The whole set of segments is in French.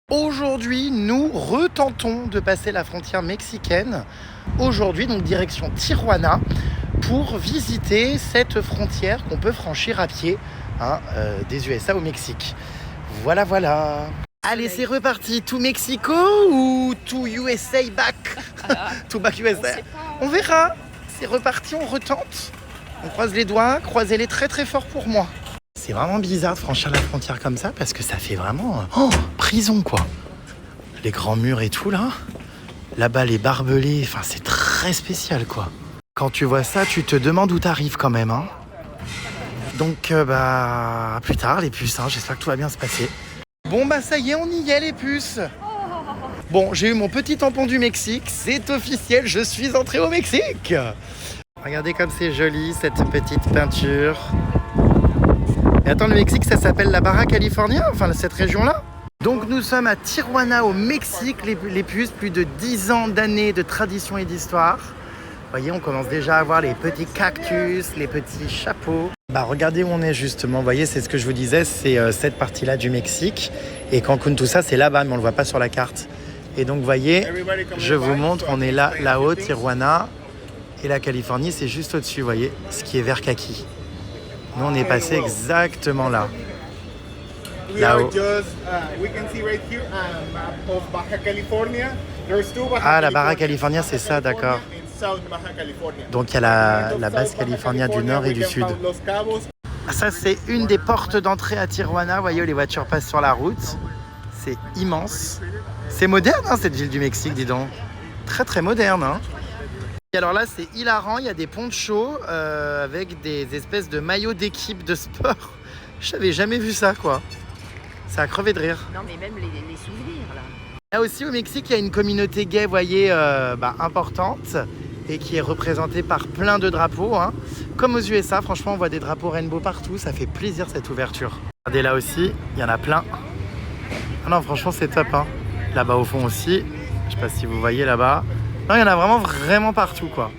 Aujourd'hui, nous retentons de passer la frontière mexicaine. Aujourd'hui, donc direction Tijuana pour visiter cette frontière qu'on peut franchir à pied des USA au Mexique. Voilà, voilà. Allez, c'est reparti. To Mexico ou to USA back? To back USA. On verra. C'est reparti, on retente. On croise les doigts, croisez-les très très fort pour moi. C'est vraiment bizarre de franchir la frontière comme ça parce que ça fait vraiment prison quoi. Les grands murs et tout là. Là-bas les barbelés, enfin c'est très spécial quoi. Quand tu vois ça, tu te demandes où t'arrives quand même hein. Donc à plus tard les puces, j'espère que tout va bien se passer. Bon bah ça y est, on y est les puces. Bon, j'ai eu mon petit tampon du Mexique, c'est officiel, je suis entré au Mexique. Regardez comme c'est joli cette petite peinture. Et attends, le Mexique, ça s'appelle la Baja California, enfin cette région-là. Donc nous sommes à Tijuana, au Mexique, les puces, plus de 10 ans d'années de tradition et d'histoire. Vous voyez, on commence déjà à voir les petits cactus, les petits chapeaux. Regardez où on est justement, vous voyez, c'est ce que je vous disais, c'est cette partie-là du Mexique. Et Cancun, tout ça, c'est là-bas, mais on ne le voit pas sur la carte. Et donc, vous voyez, je vous montre, on est là-haut, Tijuana. Et la Californie, c'est juste au-dessus, vous voyez, ce qui est vert kaki. Nous, on est passé exactement là. Là-haut. Ah, la Baja California, c'est ça, d'accord. Donc, il y a la Basse California du nord et du sud. Ça, c'est une des portes d'entrée à Tijuana. Vous voyez, où les voitures passent sur la route. C'est immense. C'est moderne, cette ville du Mexique, dis donc. Très, très moderne, Et alors là, c'est hilarant, il y a des ponchos avec des espèces de maillots d'équipe de sport. Je n'avais jamais vu ça, quoi. Ça a crevé de rire. Non, mais même les souvenirs, là. Là aussi, au Mexique, il y a une communauté gay, vous voyez, importante et qui est représentée par plein de drapeaux. Comme aux USA, franchement, on voit des drapeaux rainbow partout. Ça fait plaisir, cette ouverture. Regardez là aussi, il y en a plein. Ah non, franchement, c'est top. Là-bas, au fond aussi. Je sais pas si vous voyez là-bas. Non, il y en a vraiment partout, quoi.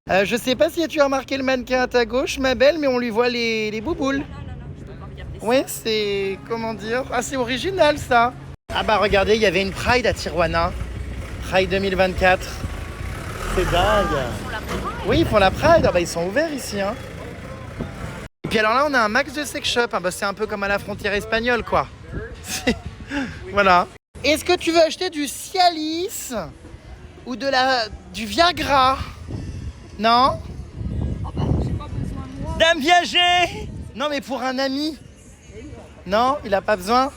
Je sais pas si tu as remarqué le mannequin à ta gauche, ma belle, mais on lui voit les bouboules. Ouais, c'est... comment dire? Ah, c'est original, ça. Ah regardez, il y avait une Pride à Tijuana. Pride 2024. C'est dingue. Oui, ils font la Pride. Ils sont ouverts ici, Et puis alors là, on a un max de sex shop. C'est un peu comme à la frontière espagnole, quoi. Voilà. Est-ce que tu veux acheter du Cialis ou du Viagra? Non? J'ai pas besoin de moi. Dame Viager! Non, mais pour un ami. Non, il a pas besoin?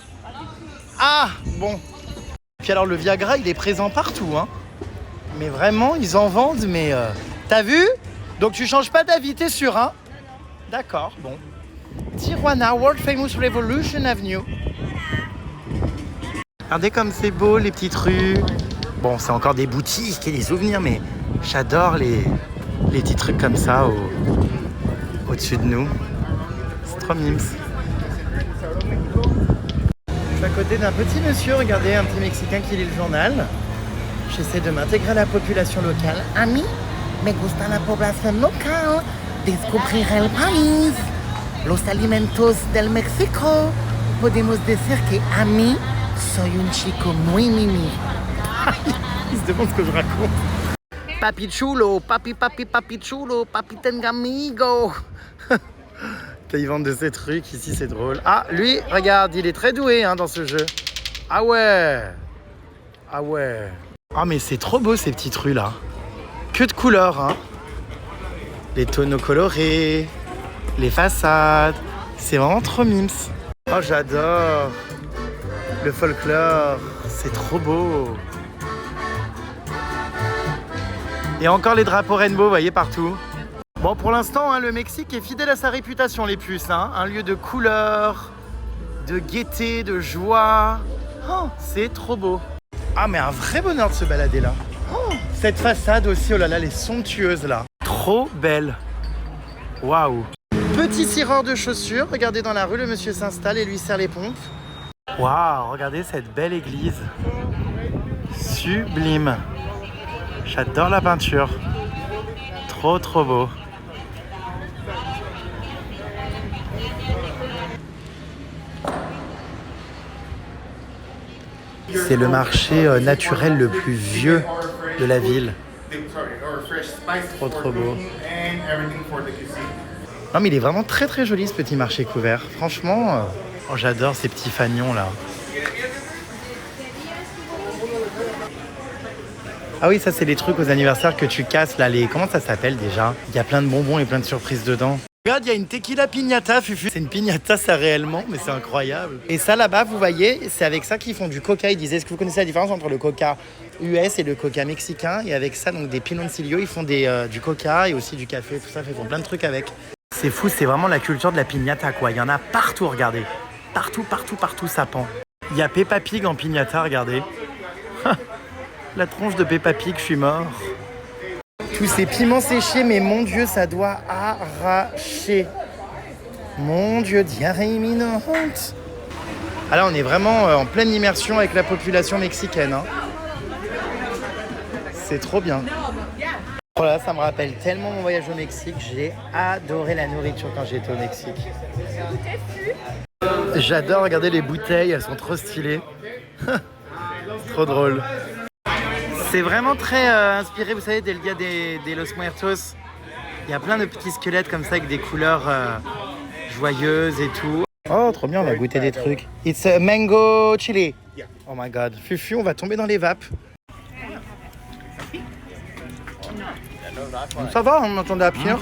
Ah, bon. Puis alors, le Viagra, il est présent partout, Mais vraiment, ils en vendent, mais... T'as vu? Donc, tu changes pas d'avis, t'es sûr, D'accord, bon. Tijuana, World Famous Revolution Avenue. Regardez comme c'est beau, les petites rues. Bon, c'est encore des boutiques et des souvenirs, mais j'adore les petits trucs comme ça au-dessus de nous. C'est trop mimes. Je suis à côté d'un petit monsieur, regardez, un petit Mexicain qui lit le journal. J'essaie de m'intégrer à la population locale. A mí me gusta la población local, descubrir el país, los alimentos del México. Podemos decir que a mí soy un chico muy mimi. Il se demande ce que je raconte. Papi chulo, papi chulo, papi tenga amigo. Ils vendent de ces trucs, ici c'est drôle. Ah, lui, regarde, il est très doué dans ce jeu. Ah ouais. Ah mais c'est trop beau ces petites rues là. Que de couleurs, Les tonneaux colorés, les façades. C'est vraiment trop mimes. Oh, j'adore. Le folklore, c'est trop beau. Et encore les drapeaux rainbow, vous voyez, partout. Bon, pour l'instant, le Mexique est fidèle à sa réputation, les puces. Un lieu de couleurs, de gaieté, de joie. Oh, c'est trop beau. Ah, mais un vrai bonheur de se balader là. Oh, cette façade aussi, oh là là, elle est somptueuse là. Trop belle. Waouh. Petit cireur de chaussures. Regardez dans la rue, le monsieur s'installe et lui serre les pompes. Waouh, regardez cette belle église. Sublime. J'adore la peinture. Trop beau. C'est le marché naturel le plus vieux de la ville. Trop beau. Non mais il est vraiment très très joli ce petit marché couvert. Franchement, oh, j'adore ces petits fanions là. Ah oui, ça c'est les trucs aux anniversaires que tu casses là, les... Comment ça s'appelle déjà? Il y a plein de bonbons et plein de surprises dedans. Regarde, il y a une tequila piñata, Fufu. C'est une piñata ça réellement, mais c'est incroyable. Et ça là-bas, vous voyez, c'est avec ça qu'ils font du coca. Ils disaient, est-ce que vous connaissez la différence entre le coca US et le coca mexicain? Et avec ça, donc des piloncillos, ils font du coca et aussi du café, tout ça, ils font plein de trucs avec. C'est fou, c'est vraiment la culture de la piñata quoi. Il y en a partout, regardez. Partout, ça pend. Il y a Peppa Pig en piñata, regardez. La tronche de Peppa Pig, je suis mort. Tous ces piments séchés, mais mon Dieu, ça doit arracher. Mon Dieu, diarrhée imminente. Ah là, on est vraiment en pleine immersion avec la population mexicaine. Hein. C'est trop bien. Voilà, ça me rappelle tellement mon voyage au Mexique. J'ai adoré la nourriture quand j'étais au Mexique. J'adore regarder les bouteilles, elles sont trop stylées. C'est trop drôle. C'est vraiment très inspiré, vous savez, des Dia de los Muertos. Il y a plein de petits squelettes comme ça avec des couleurs joyeuses et tout. Oh, trop bien, on va goûter des trucs. It's a mango chili. Oh my god. Fufu, on va tomber dans les vapes. Ça va, on entendait à Pierre.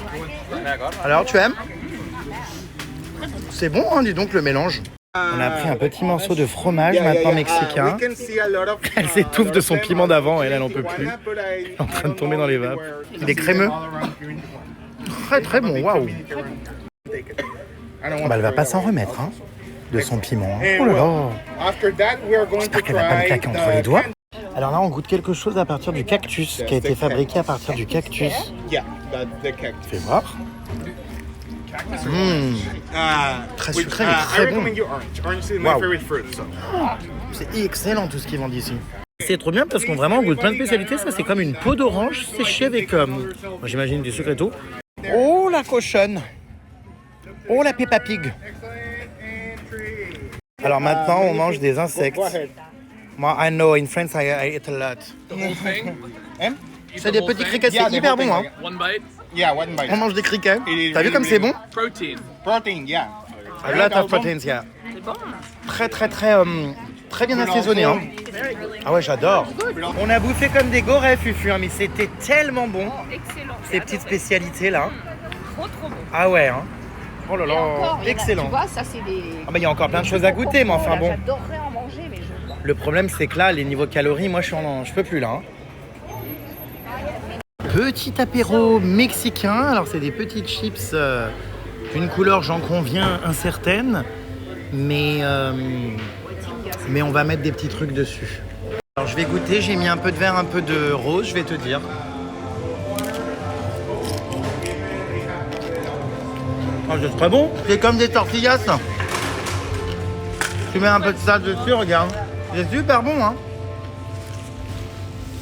Alors, tu aimes? C'est bon, hein, dis donc, le mélange. On a pris un petit morceau de fromage maintenant mexicain. Elle s'étouffe de son piment d'avant, elle en peut plus. Elle est en train de tomber dans les vapes. Il est crémeux. Très très bon, waouh. Bah, elle va pas s'en remettre, hein, de son piment. Oh là là. J'espère qu'elle va pas me claquer entre les doigts. Alors là, on goûte quelque chose à partir du cactus, qui a été fabriqué à partir du cactus. Fais voir. Très sucré, mais très bon. Wow. C'est excellent tout ce qu'ils vendent ici. C'est trop bien parce qu'on vraiment goûte plein de spécialités. Ça, c'est comme une peau d'orange séchée avec, j'imagine, du sucre et tout. Oh, la cochonne. Oh, la Peppa Pig. Alors maintenant, on mange des insectes. Moi, I know, in France, I eat a lot. C'est des petits criquets, c'est hyper bon, hein. Yeah, one bite. On mange des criquets. T'as vu comme c'est bon? Protein, yeah. A lot of proteins, yeah. Très bien assaisonné, hein. Ah ouais, j'adore. On a bouffé comme des gorées, Fufu, hein, mais c'était tellement bon. Excellent. Ces petites spécialités là. Trop bon. Ah ouais, hein. Oh là Et là, encore, excellent. Tu vois, ça c'est des... Ah bah il y a encore plein de choses à goûter, mais enfin bon. J'adorerais en manger, mais je... Le problème c'est que là, les niveaux calories, moi je peux plus là. Hein. Petit apéro mexicain. Alors c'est des petites chips d'une couleur, j'en conviens, incertaine. Mais on va mettre des petits trucs dessus. Alors je vais goûter, j'ai mis un peu de vert, un peu de rose, je vais te dire. Oh, c'est très bon. C'est comme des tortillas. Tu mets un peu de ça dessus, regarde. C'est super bon, hein.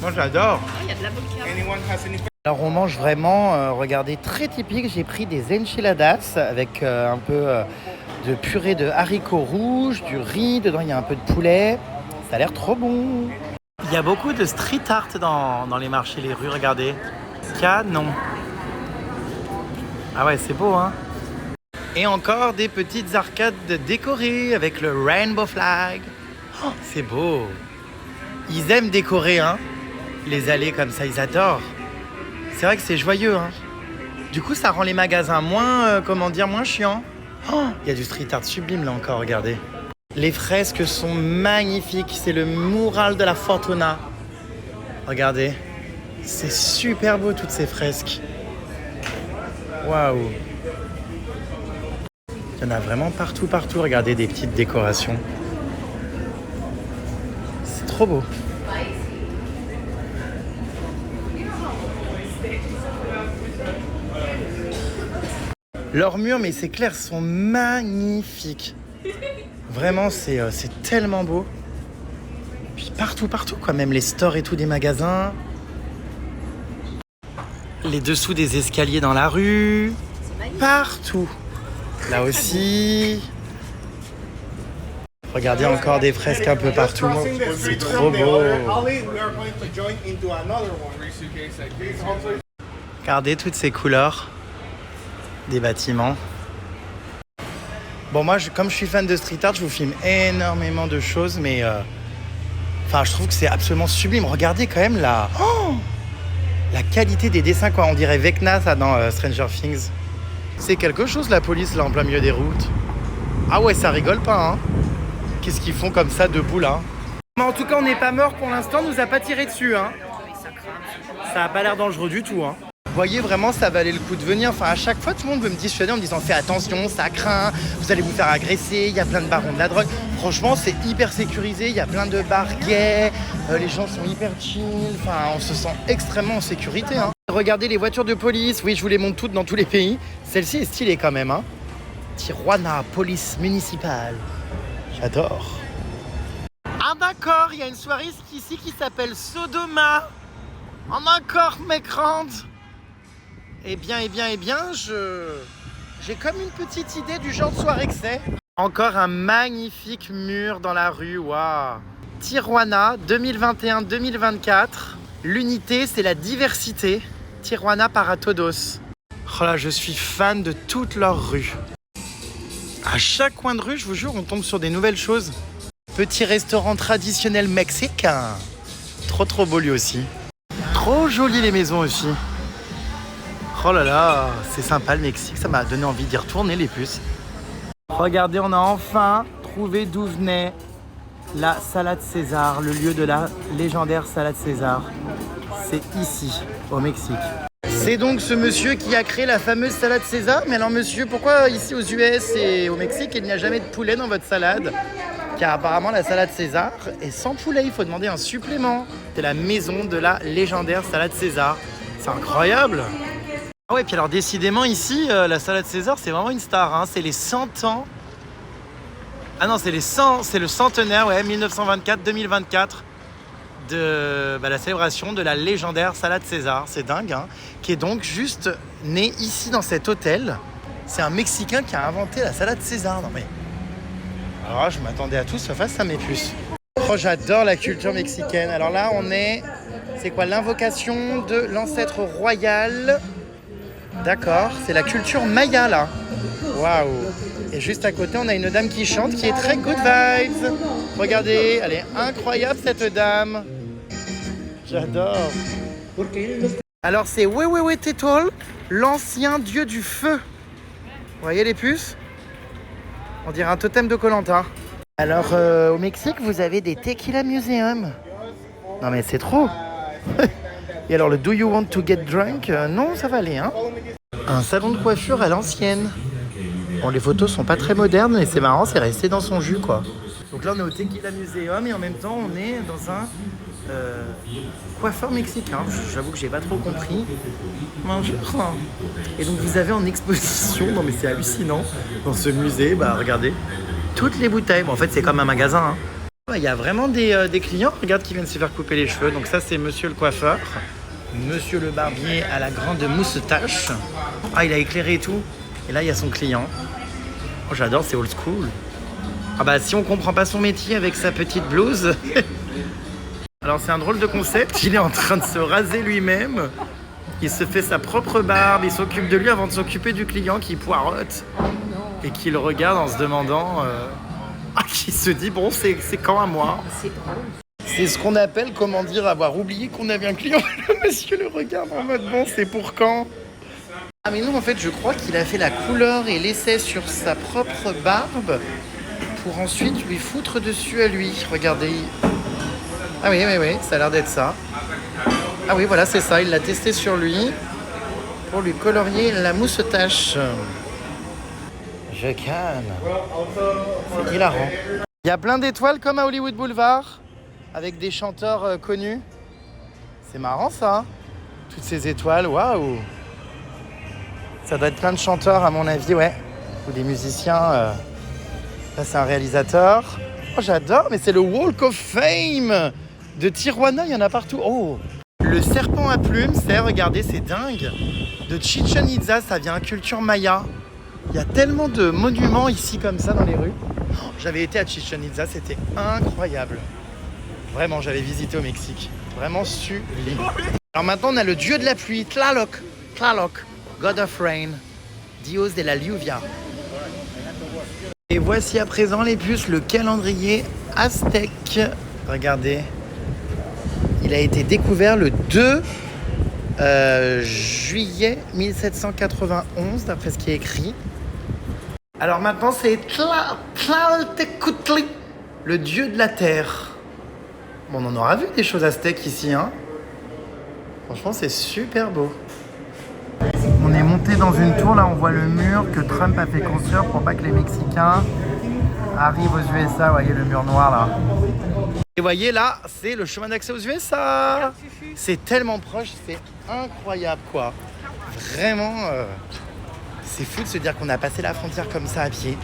Moi j'adore. Il y a de l'avocat. Alors on mange vraiment, regardez, très typique. J'ai pris des enchiladas avec un peu de purée de haricots rouges, du riz, dedans il y a un peu de poulet. Ça a l'air trop bon. Il y a beaucoup de street art dans les marchés, les rues, regardez. Canon. Ah ouais, c'est beau, hein. Et encore des petites arcades décorées avec le rainbow flag. Oh, c'est beau. Ils aiment décorer, hein. Les allées comme ça, ils adorent. C'est vrai que c'est joyeux, hein. Du coup, ça rend les magasins moins, moins chiants. Oh, il y a du street art sublime là encore, regardez. Les fresques sont magnifiques. C'est le mural de la Fortuna. Regardez. C'est super beau toutes ces fresques. Waouh. Il y en a vraiment partout. Regardez des petites décorations. C'est trop beau. Leurs murs, mais c'est clair, sont magnifiques. Vraiment, c'est tellement beau. Puis partout, quoi. Même les stores et tout des magasins. Les dessous des escaliers dans la rue. Partout. Là aussi. Regardez encore des fresques un peu partout. C'est trop beau. Regardez toutes ces couleurs des bâtiments. Bon, moi, comme je suis fan de street art, je vous filme énormément de choses, mais enfin, je trouve que c'est absolument sublime. Regardez quand même la qualité des dessins, quoi. On dirait Vecna, ça, dans Stranger Things. C'est quelque chose, la police, là, en plein milieu des routes. Ah ouais, ça rigole pas, hein. Qu'est-ce qu'ils font comme ça, debout, là? Mais en tout cas, on n'est pas mort pour l'instant, on nous a pas tiré dessus, hein. Ça a pas l'air dangereux du tout, hein. Vous voyez, vraiment, ça valait le coup de venir. Enfin, à chaque fois, tout le monde veut me dissuader en me disant « Fais attention, ça craint, vous allez vous faire agresser, il y a plein de barons de la drogue. » Franchement, c'est hyper sécurisé, il y a plein de bars gays, les gens sont hyper chill, enfin, on se sent extrêmement en sécurité, hein. Regardez les voitures de police, oui, je vous les montre toutes dans tous les pays. Celle-ci est stylée quand même, hein. Tijuana, police municipale. J'adore. Ah d'accord, il y a une soirée ici qui s'appelle Sodoma. En encore, mec, rentre. Eh bien, j'ai comme une petite idée du genre de soirée que c'est. Encore un magnifique mur dans la rue, waouh. Tijuana, 2021-2024. L'unité, c'est la diversité. Tijuana para todos. Oh là, je suis fan de toutes leurs rues. À chaque coin de rue, je vous jure, on tombe sur des nouvelles choses. Petit restaurant traditionnel mexicain. Trop beau lui aussi. Trop joli les maisons aussi. Oh là là, c'est sympa le Mexique, ça m'a donné envie d'y retourner les puces. Regardez, on a enfin trouvé d'où venait la salade César, le lieu de la légendaire salade César. C'est ici, au Mexique. C'est donc ce monsieur qui a créé la fameuse salade César. Mais alors monsieur, pourquoi ici aux US et au Mexique, il n'y a jamais de poulet dans votre salade? Car apparemment la salade César est sans poulet, il faut demander un supplément. C'est la maison de la légendaire salade César. C'est incroyable. Ah ouais, puis alors décidément ici, la salade César, c'est vraiment une star, hein. C'est les 100 ans. Ah non, c'est le centenaire, ouais, 1924-2024 de la célébration de la légendaire salade César. C'est dingue, hein. Qui est donc juste né ici dans cet hôtel. C'est un Mexicain qui a inventé la salade César. Non mais... Alors je m'attendais à tout sauf à ça, mes puces. Oh, j'adore la culture mexicaine. Alors là, on est... C'est quoi? L'invocation de l'ancêtre royal. D'accord, c'est la culture maya, là. Waouh. Et juste à côté, on a une dame qui chante, qui est très good vibes. Regardez, elle est incroyable, cette dame. J'adore. Alors, c'est Huehuehuetotl, l'ancien dieu du feu. Vous voyez les puces? On dirait un totem de Koh-Lanta. Alors, au Mexique, vous avez des Tequila Museum. Non, mais c'est trop. Et alors, le Do You Want to Get Drunk? Non, ça va aller, hein. Un salon de coiffure à l'ancienne. Bon, les photos sont pas très modernes, mais c'est marrant, c'est resté dans son jus, quoi. Donc là, on est au Tequila Museum et en même temps, on est dans un coiffeur mexicain. J'avoue que j'ai pas trop compris. Bonjour. Et donc, vous avez en exposition, non mais c'est hallucinant, dans ce musée, bah regardez, toutes les bouteilles. Bon, en fait, c'est comme un magasin, hein. Il y a vraiment des clients, regarde, qui viennent se faire couper les cheveux. Donc ça, c'est monsieur le coiffeur. Monsieur le barbier à la grande moustache. Ah, il a éclairé et tout. Et là, il y a son client. Oh, j'adore, c'est old school. Ah bah, si on comprend pas son métier avec sa petite blouse. Alors, c'est un drôle de concept. Il est en train de se raser lui-même. Il se fait sa propre barbe. Il s'occupe de lui avant de s'occuper du client qui poireaute. Et qui le regarde en se demandant... qui se dit, bon, c'est quand à moi? C'est drôle. C'est ce qu'on appelle, comment dire, avoir oublié qu'on avait un client. Le monsieur le regarde en mode, bon, c'est pour quand? Ah mais non, en fait, je crois qu'il a fait la couleur et l'essai sur sa propre barbe pour ensuite lui foutre dessus à lui. Regardez. Ah oui, ça a l'air d'être ça. Ah oui, voilà, c'est ça. Il l'a testé sur lui pour lui colorier la moustache. Je canne. C'est hilarant. Il y a plein d'étoiles comme à Hollywood Boulevard, avec des chanteurs connus. C'est marrant ça, hein, toutes ces étoiles, waouh. Ça doit être plein de chanteurs à mon avis, ouais. Ou des musiciens. Là c'est un réalisateur. Oh j'adore, mais c'est le Walk of Fame de Tijuana, il y en a partout. Oh, le serpent à plumes, c'est, regardez, c'est dingue. De Chichen Itza, ça vient culture maya. Il y a tellement de monuments ici comme ça dans les rues. Oh, j'avais été à Chichén Itzá, c'était incroyable. Vraiment, j'avais visité au Mexique. Vraiment sublime. Alors maintenant, on a le dieu de la pluie, Tlaloc. Tlaloc, God of Rain, Dios de la lluvia. Et voici à présent les puces, le calendrier aztèque. Regardez, il a été découvert le 2 juillet 1791, d'après ce qui est écrit. Alors maintenant, c'est Tlaltecutli, le dieu de la terre. Bon, on en aura vu des choses aztèques ici, hein. Franchement, c'est super beau. On est monté dans une tour, là on voit le mur que Trump a fait construire pour pas que les Mexicains arrivent aux USA. Vous voyez le mur noir là. Et vous voyez là, c'est le chemin d'accès aux USA. C'est tellement proche, c'est incroyable quoi. Vraiment, c'est fou de se dire qu'on a passé la frontière comme ça à pied.